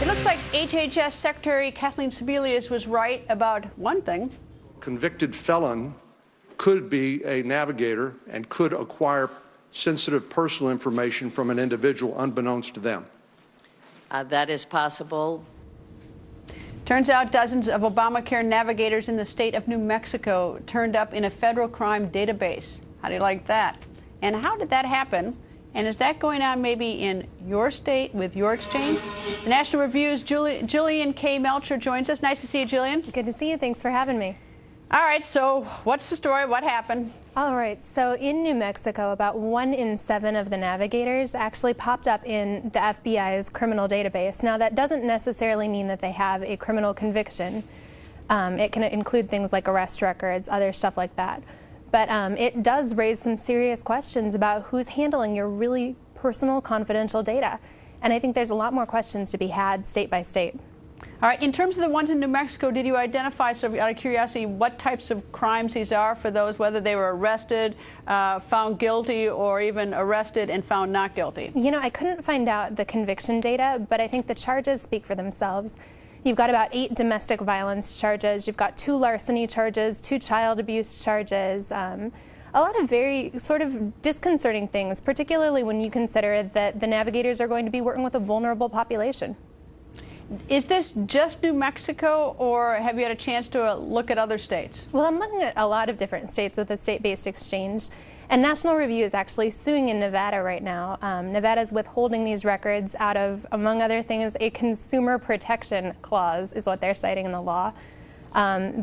It looks like HHS Secretary Kathleen Sebelius was right about one thing. Convicted felon could be a navigator and could acquire sensitive personal information from an individual unbeknownst to them. That is possible. Turns out dozens of Obamacare navigators in the state of New Mexico turned up in a federal crime database. How do you like that? And how did that happen? And is that going on maybe in your state with your exchange? The National Review's Jillian K. Melcher joins us. Nice to see you, Jillian. Good to see you. Thanks for having me. All right, so what's the story? What happened? All right, so in New Mexico, about 1 in 7 of the navigators actually popped up in the FBI's criminal database. Now, that doesn't necessarily mean that they have a criminal conviction. It can include things like arrest records, other stuff like that. But it does raise some serious questions about who's handling your really personal, confidential data. And I think there's a lot more questions to be had state by state. All right, in terms of the ones in New Mexico, did you identify, so out of curiosity, what types of crimes these are for those, whether they were arrested, found guilty, or even arrested and found not guilty? You know, I couldn't find out the conviction data, but I think the charges speak for themselves. You've got about 8 domestic violence charges. You've got 2 larceny charges, 2 child abuse charges. A lot of very sort of disconcerting things, particularly when you consider that the navigators are going to be working with a vulnerable population. Is this just New Mexico, or have you had a chance to look at other states? Well, I'm looking at a lot of different states with a state-based exchange. And National Review is actually suing in Nevada right now. Nevada's withholding these records out of, among other things, a consumer protection clause is what they're citing in the law.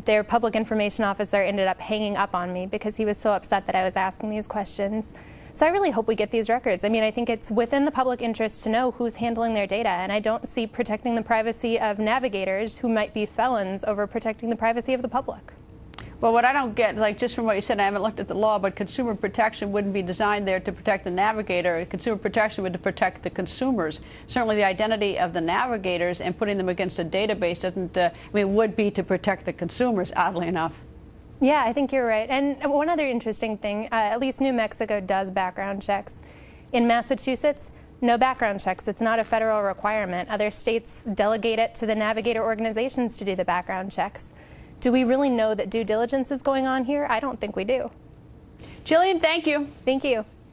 Their public information officer ended up hanging up on me because he was so upset that I was asking these questions. So I really hope we get these records. I mean, I think it's within the public interest to know who's handling their data, and I don't see protecting the privacy of navigators who might be felons over protecting the privacy of the public. Well, what I don't get, like just from what you said, I haven't looked at the law, but consumer protection wouldn't be designed there to protect the navigator. Consumer protection would to protect the consumers. Certainly the identity of the navigators and putting them against a database doesn't, would be to protect the consumers, oddly enough. Yeah, I think you're right. And one other interesting thing, at least New Mexico does background checks. In Massachusetts, no background checks. It's not a federal requirement. Other states delegate it to the navigator organizations to do the background checks. Do we really know that due diligence is going on here? I don't think we do. Jillian, thank you. Thank you.